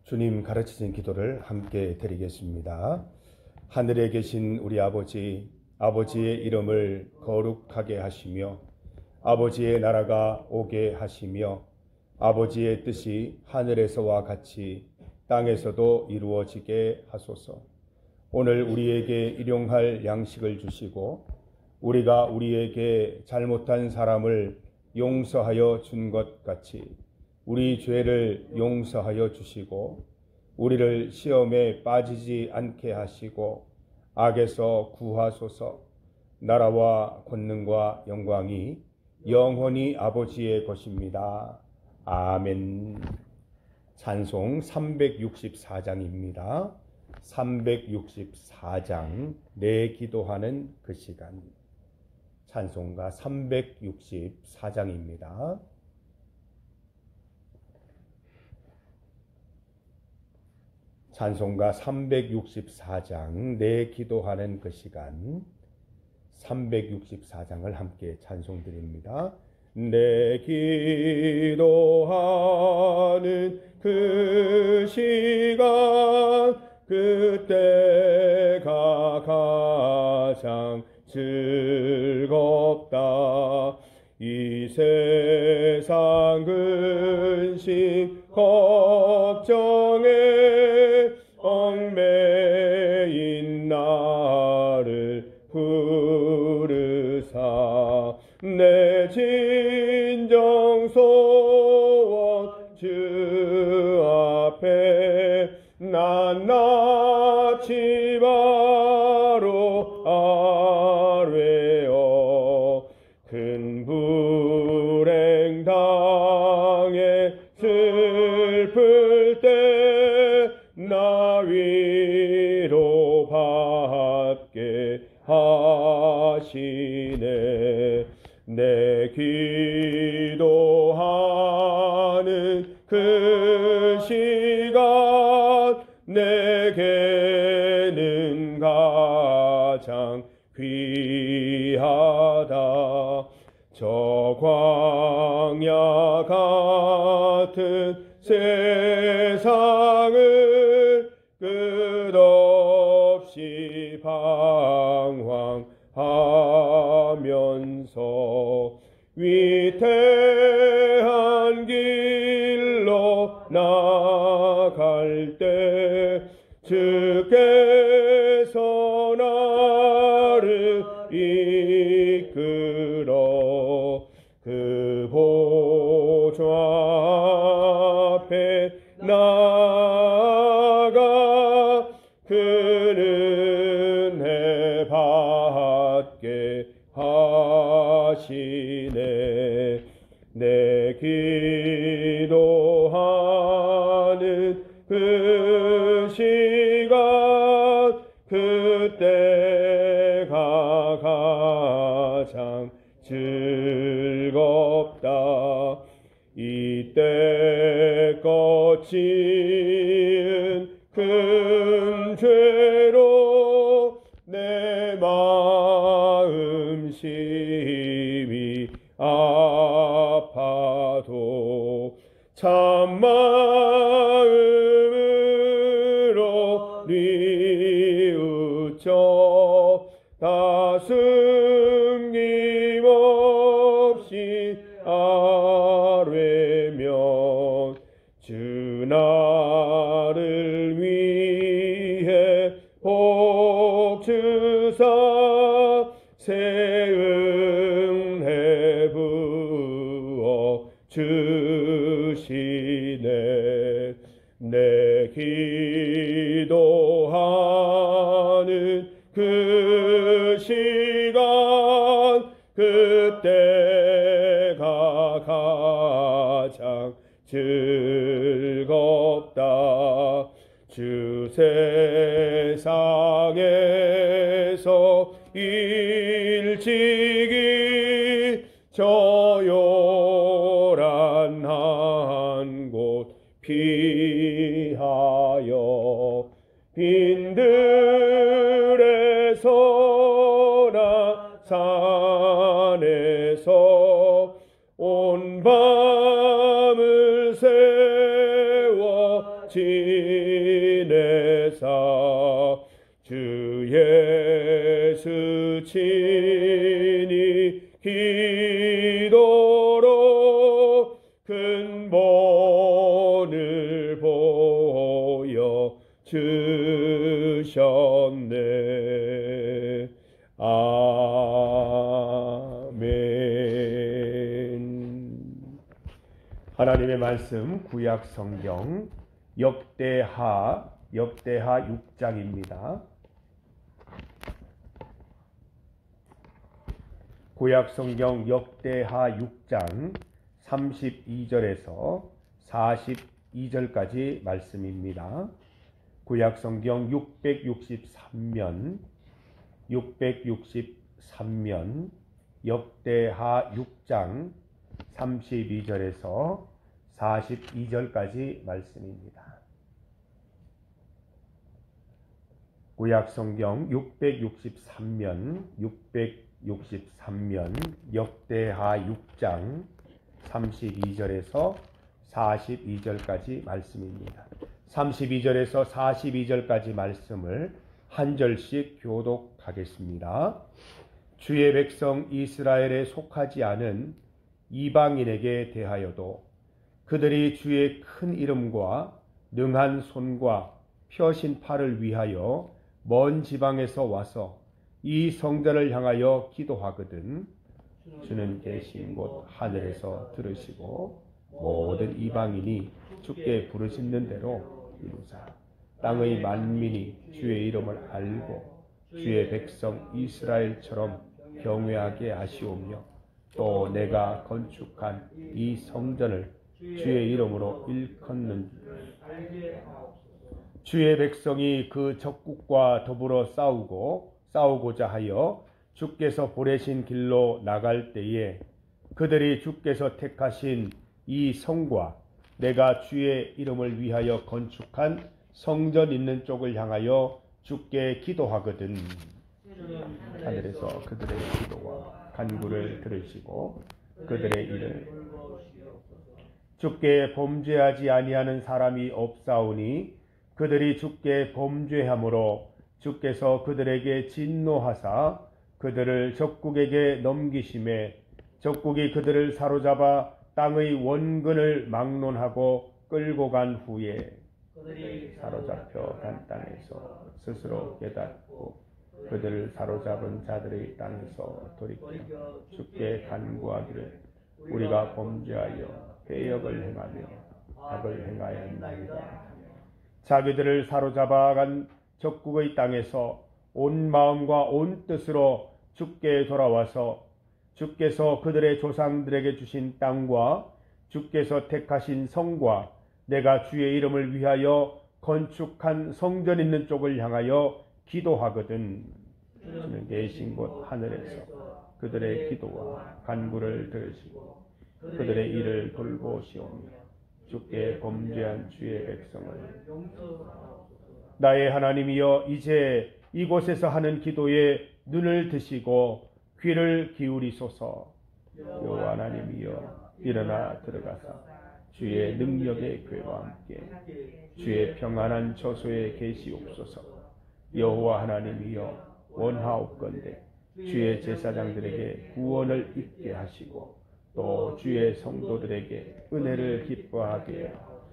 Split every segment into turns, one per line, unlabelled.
주님 가르치신 기도를 함께 드리겠습니다. 하늘에 계신 우리 아버지, 아버지의 이름을 거룩하게 하시며 아버지의 나라가 오게 하시며 아버지의 뜻이 하늘에서와 같이 땅에서도 이루어지게 하소서. 오늘 우리에게 일용할 양식을 주시고 우리가 우리에게 잘못한 사람을 용서하여 준 것 같이 우리 죄를 용서하여 주시고 우리를 시험에 빠지지 않게 하시고 악에서 구하소서. 나라와 권능과 영광이 영원히 아버지의 것입니다. 아멘. 찬송 364장입니다. 364장 내 기도하는 그 시간. 찬송가 364장입니다. 찬송가 364장 내 기도하는 그 시간. 364장을 함께 찬송드립니다. 내 기도하는 그 시간, 그때가 가장 즐겁다. 이 세상 근심 걱정에 얽매인 나를 부르사 내 진정 소원 주 앞에 낱낱이 바로 아뢰어 큰 불행 당해 슬플 때 나 위로 받게 하시네. 내 기도하는 그 시간 내게는 가장 귀하다. 저 광야 같은 세상을 끝없이 방황하면서 위태한 길로 나갈 때 주께서 나를 이끌어 그 보좌 앞에 나아가 그 은혜 받게 하시네. 내 기도하는 그 시간 그때가 가장 즐겁다. 이때 거친 큰 죄로 내 마음 심히 아파도 참 마음으로 뉘우쳐 다 숨김없이 아뢰면 주 나를 위해 복 주사 새 은혜 부어 주시네. 내 기도하는 그 시간 그때가 가장 즐겁다. 주 세상에서 일찍이 저 요란한 곳 피하여 빈들에서나 산에서 온 밤을 새워 지 친히 기도로 근본을 보여 주셨네. 아멘. 하나님의 말씀 구약 성경 역대하 6장입니다. 구약 성경 역대하 6장 32절에서 42절까지 말씀입니다. 구약 성경 663면 역대하 6장 32절에서 42절까지 말씀입니다. 구약 성경 663면 역대하 6장 32절에서 42절까지 말씀입니다. 32절에서 42절까지 말씀을 한 절씩 교독하겠습니다. 주의 백성 이스라엘에 속하지 않은 이방인에게 대하여도 그들이 주의 큰 이름과 능한 손과 펴신 팔을 위하여 먼 지방에서 와서 이 성전을 향하여 기도하거든 주는 계신 곳 하늘에서 들으시고 모든 이방인이 주께 부르짖는 대로 이루사 땅의 만민이 주의 이름을 알고 주의 백성 이스라엘처럼 경외하게 하시오며 또 내가 건축한 이 성전을 주의 이름으로 일컫는 주의 백성이 그 적국과 더불어 싸우고자 하여 주께서 보내신 길로 나갈 때에 그들이 주께서 택하신 이 성과 내가 주의 이름을 위하여 건축한 성전 있는 쪽을 향하여 주께 기도하거든 하늘에서 그들의 기도와 간구를 들으시고 그들의 일을 주께 범죄하지 아니하는 사람이 없사오니 그들이 주께 범죄함으로 주께서 그들에게 진노하사 그들을 적국에게 넘기심에 적국이 그들을 사로잡아 땅의 원근을 막론하고 끌고 간 후에 사로잡혀 간 땅에서 스스로 깨닫고 그들을 사로잡은 자들의 땅에서 돌이켜 주께 간구하기를 우리가 범죄하여 배역을 행하며 악을 행하였나이다. 자기들을 사로잡아 간 적국의 땅에서 온 마음과 온 뜻으로 주께 돌아와서 주께서 그들의 조상들에게 주신 땅과 주께서 택하신 성과 내가 주의 이름을 위하여 건축한 성전 있는 쪽을 향하여 기도하거든 주는 계신 곳 하늘에서 그들의 기도와 간구를 들으시고 그들의 일을 돌보시오며 주께 범죄한 주의 백성을 나의 하나님이여 이제 이곳에서 하는 기도에 눈을 드시고 귀를 기울이소서. 여호와 하나님이여 일어나 들어가사 주의 능력의 궤와 함께 주의 평안한 저소에 계시옵소서. 여호와 하나님이여 원하옵건대 주의 제사장들에게 구원을 있게 하시고 또 주의 성도들에게 은혜를 기뻐하게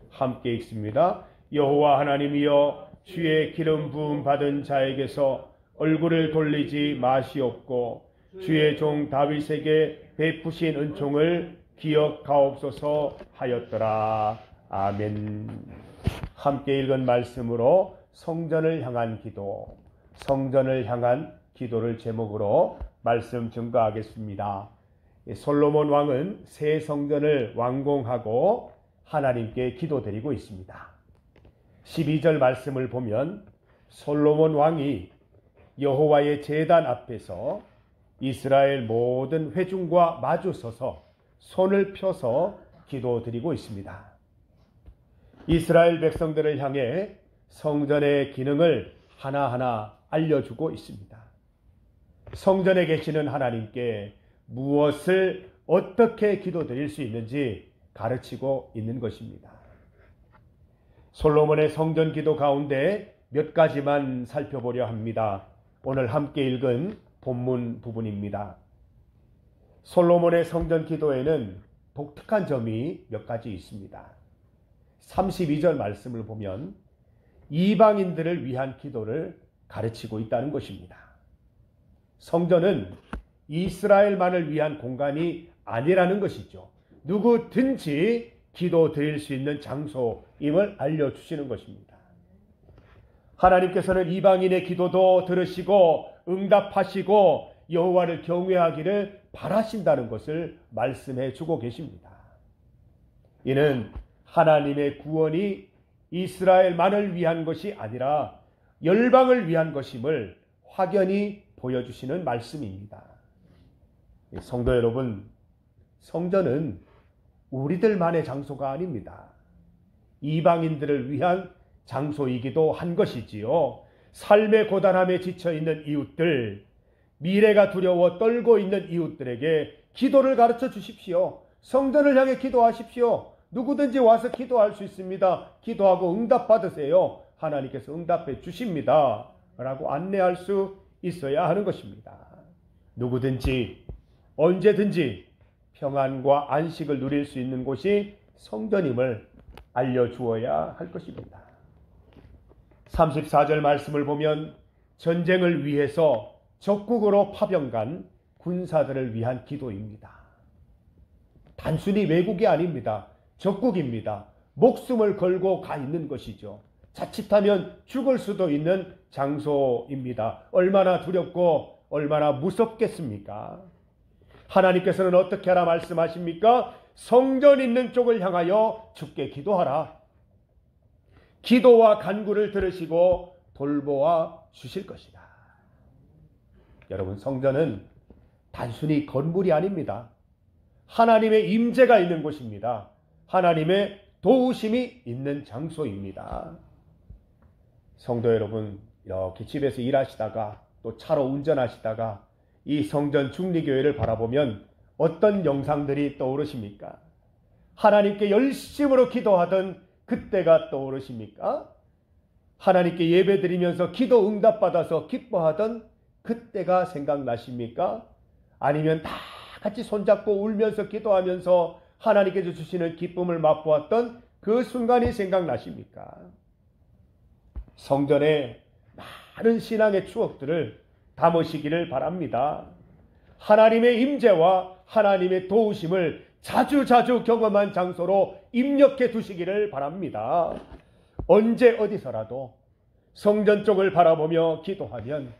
함께 읽습니다. 여호와 하나님이여 주의 기름 부음 받은 자에게서 얼굴을 돌리지 마시옵고 주의 종 다윗에게 베푸신 은총을 기억하옵소서 하였더라. 아멘. 함께 읽은 말씀으로 성전을 향한 기도, 성전을 향한 기도를 제목으로 말씀 증거하겠습니다. 솔로몬 왕은 새 성전을 완공하고 하나님께 기도드리고 있습니다. 12절 말씀을 보면 솔로몬 왕이 여호와의 제단 앞에서 이스라엘 모든 회중과 마주 서서 손을 펴서 기도드리고 있습니다. 이스라엘 백성들을 향해 성전의 기능을 하나하나 알려주고 있습니다. 성전에 계시는 하나님께 무엇을 어떻게 기도드릴 수 있는지 가르치고 있는 것입니다. 솔로몬의 성전 기도 가운데 몇 가지만 살펴보려 합니다. 오늘 함께 읽은 본문 부분입니다. 솔로몬의 성전 기도에는 독특한 점이 몇 가지 있습니다. 32절 말씀을 보면 이방인들을 위한 기도를 가르치고 있다는 것입니다. 성전은 이스라엘만을 위한 공간이 아니라는 것이죠. 누구든지 기도 드릴 수 있는 장소임을 알려주시는 것입니다. 하나님께서는 이방인의 기도도 들으시고 응답하시고 여호와를 경외하기를 바라신다는 것을 말씀해 주고 계십니다. 이는 하나님의 구원이 이스라엘만을 위한 것이 아니라 열방을 위한 것임을 확연히 보여주시는 말씀입니다. 성도 여러분, 성전은 우리들만의 장소가 아닙니다. 이방인들을 위한 장소이기도 한 것이지요. 삶의 고단함에 지쳐있는 이웃들, 미래가 두려워 떨고 있는 이웃들에게 기도를 가르쳐 주십시오. 성전을 향해 기도하십시오. 누구든지 와서 기도할 수 있습니다. 기도하고 응답받으세요. 하나님께서 응답해 주십니다. 라고 안내할 수 있어야 하는 것입니다. 누구든지 언제든지 평안과 안식을 누릴 수 있는 곳이 성전임을 알려주어야 할 것입니다. 34절 말씀을 보면 전쟁을 위해서 적국으로 파병간 군사들을 위한 기도입니다. 단순히 외국이 아닙니다. 적국입니다. 목숨을 걸고 가 있는 것이죠. 자칫하면 죽을 수도 있는 장소입니다. 얼마나 두렵고 얼마나 무섭겠습니까? 하나님께서는 어떻게 하라 말씀하십니까? 성전 있는 쪽을 향하여 주께 기도하라. 기도와 간구를 들으시고 돌보아 주실 것이다. 여러분, 성전은 단순히 건물이 아닙니다. 하나님의 임재가 있는 곳입니다. 하나님의 도우심이 있는 장소입니다. 성도 여러분, 이렇게 집에서 일하시다가 또 차로 운전하시다가 이 성전 중리교회를 바라보면 어떤 영상들이 떠오르십니까? 하나님께 열심으로 기도하던 그때가 떠오르십니까? 하나님께 예배드리면서 기도 응답받아서 기뻐하던 그때가 생각나십니까? 아니면 다 같이 손잡고 울면서 기도하면서 하나님께서 주시는 기쁨을 맛보았던 그 순간이 생각나십니까? 성전에 많은 신앙의 추억들을 담으시기를 바랍니다. 하나님의 임재와 하나님의 도우심을 자주자주 경험한 장소로 입력해 두시기를 바랍니다. 언제 어디서라도 성전 쪽을 바라보며 기도하면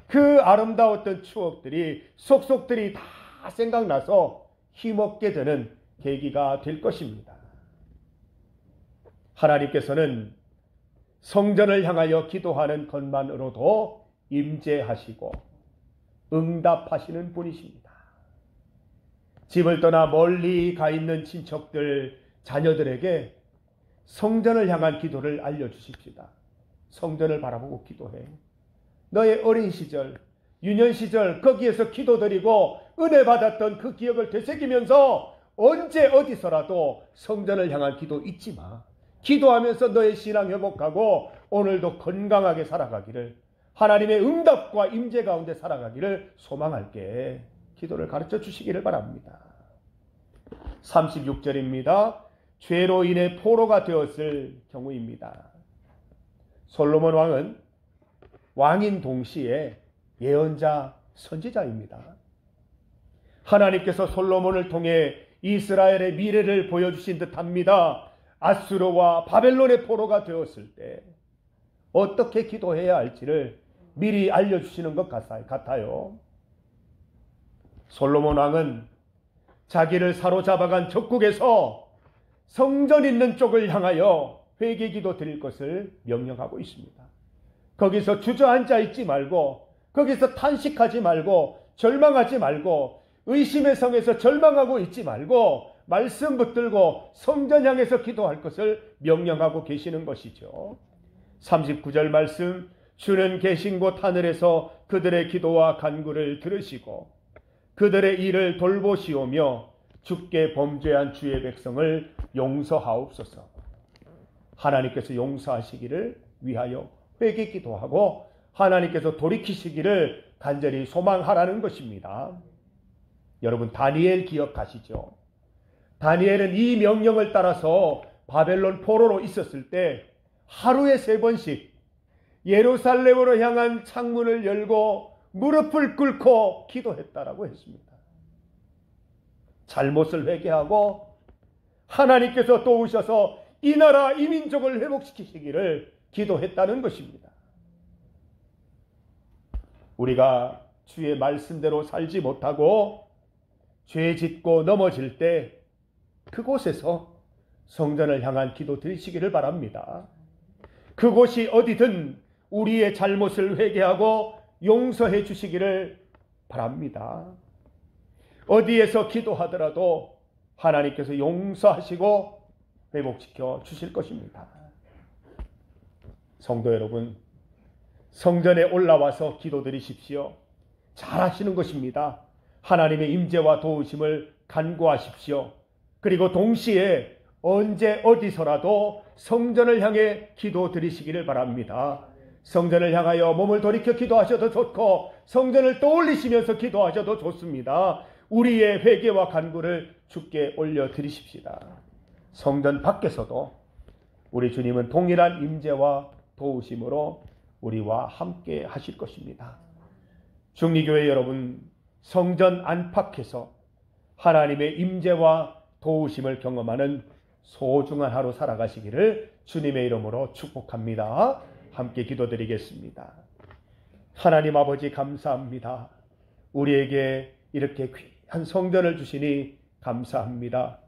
그 아름다웠던 추억들이 속속들이 다 생각나서 힘없게 되는 계기가 될 것입니다. 하나님께서는 성전을 향하여 기도하는 것만으로도 임재하시고 응답하시는 분이십니다. 집을 떠나 멀리 가 있는 친척들, 자녀들에게 성전을 향한 기도를 알려주십시다. 성전을 바라보고 기도해. 너의 어린 시절, 유년 시절 거기에서 기도드리고 은혜 받았던 그 기억을 되새기면서 언제 어디서라도 성전을 향한 기도 잊지 마. 기도하면서 너의 신앙 회복하고 오늘도 건강하게 살아가기를, 하나님의 응답과 임재 가운데 살아가기를 소망할게. 기도를 가르쳐 주시기를 바랍니다. 36절입니다. 죄로 인해 포로가 되었을 경우입니다. 솔로몬 왕은 왕인 동시에 예언자, 선지자입니다. 하나님께서 솔로몬을 통해 이스라엘의 미래를 보여주신 듯합니다. 아수르와 바벨론의 포로가 되었을 때 어떻게 기도해야 할지를 미리 알려주시는 것 같아요. 솔로몬 왕은 자기를 사로잡아간 적국에서 성전 있는 쪽을 향하여 회개기도 드릴 것을 명령하고 있습니다. 거기서 주저앉아 있지 말고, 거기서 탄식하지 말고, 절망하지 말고, 의심의 성에서 절망하고 있지 말고 말씀 붙들고 성전 향해서 기도할 것을 명령하고 계시는 것이죠. 39절 말씀, 주는 계신 곳 하늘에서 그들의 기도와 간구를 들으시고 그들의 일을 돌보시오며 주께 범죄한 주의 백성을 용서하옵소서. 하나님께서 용서하시기를 위하여 회개 기도하고 하나님께서 돌이키시기를 간절히 소망하라는 것입니다. 여러분, 다니엘 기억하시죠? 다니엘은 이 명령을 따라서 바벨론 포로로 있었을 때 하루에 3번씩 예루살렘으로 향한 창문을 열고 무릎을 꿇고 기도했다라고 했습니다. 잘못을 회개하고 하나님께서 도우셔서 이 나라 이 민족을 회복시키시기를 기도했다는 것입니다. 우리가 주의 말씀대로 살지 못하고 죄 짓고 넘어질 때 그곳에서 성전을 향한 기도 드리시기를 바랍니다. 그곳이 어디든 우리의 잘못을 회개하고 용서해 주시기를 바랍니다. 어디에서 기도하더라도 하나님께서 용서하시고 회복시켜 주실 것입니다. 성도 여러분, 성전에 올라와서 기도드리십시오. 잘하시는 것입니다. 하나님의 임재와 도우심을 간구하십시오. 그리고 동시에 언제 어디서라도 성전을 향해 기도드리시기를 바랍니다. 성전을 향하여 몸을 돌이켜 기도하셔도 좋고 성전을 떠올리시면서 기도하셔도 좋습니다. 우리의 회개와 간구를 주께 올려드리십시다. 성전 밖에서도 우리 주님은 동일한 임재와 도우심으로 우리와 함께 하실 것입니다. 중리교회 여러분, 성전 안팎에서 하나님의 임재와 도우심을 경험하는 소중한 하루 살아가시기를 주님의 이름으로 축복합니다. 함께 기도드리겠습니다. 하나님 아버지, 감사합니다. 우리에게 이렇게 귀한 성전을 주시니 감사합니다.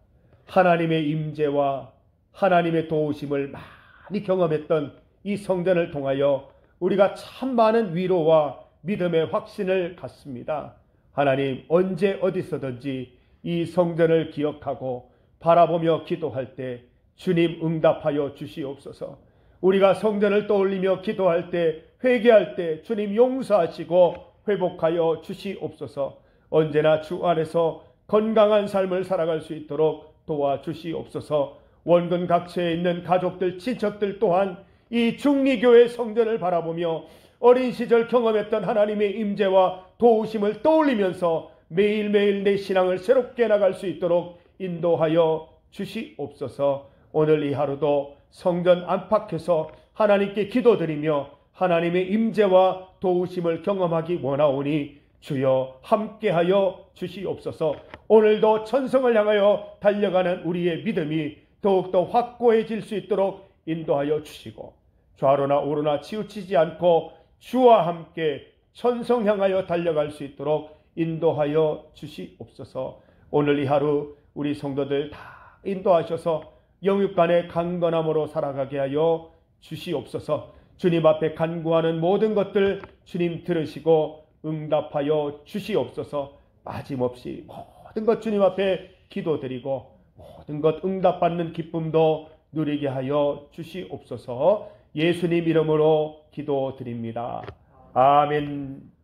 하나님의 임재와 하나님의 도우심을 많이 경험했던 이 성전을 통하여 우리가 참 많은 위로와 믿음의 확신을 갖습니다. 하나님, 언제 어디서든지 이 성전을 기억하고 바라보며 기도할 때 주님 응답하여 주시옵소서. 우리가 성전을 떠올리며 기도할 때, 회개할 때 주님 용서하시고 회복하여 주시옵소서. 언제나 주 안에서 건강한 삶을 살아갈 수 있도록 도와주시옵소서. 원근 각처에 있는 가족들, 친척들 또한 이 중리교회 성전을 바라보며 어린 시절 경험했던 하나님의 임재와 도우심을 떠올리면서 매일매일 내 신앙을 새롭게 나갈 수 있도록 인도하여 주시옵소서. 오늘 이 하루도 성전 안팎에서 하나님께 기도드리며 하나님의 임재와 도우심을 경험하기 원하오니 주여 함께하여 주시옵소서. 오늘도 천성을 향하여 달려가는 우리의 믿음이 더욱더 확고해질 수 있도록 인도하여 주시고 좌로나 우로나 치우치지 않고 주와 함께 천성 향하여 달려갈 수 있도록 인도하여 주시옵소서. 오늘 이 하루 우리 성도들 다 인도하셔서 영육간의 강건함으로 살아가게 하여 주시옵소서. 주님 앞에 간구하는 모든 것들 주님 들으시고 응답하여 주시옵소서. 빠짐없이 모든 것 주님 앞에 기도드리고 모든 것 응답받는 기쁨도 누리게 하여 주시옵소서. 예수님 이름으로 기도드립니다. 아멘.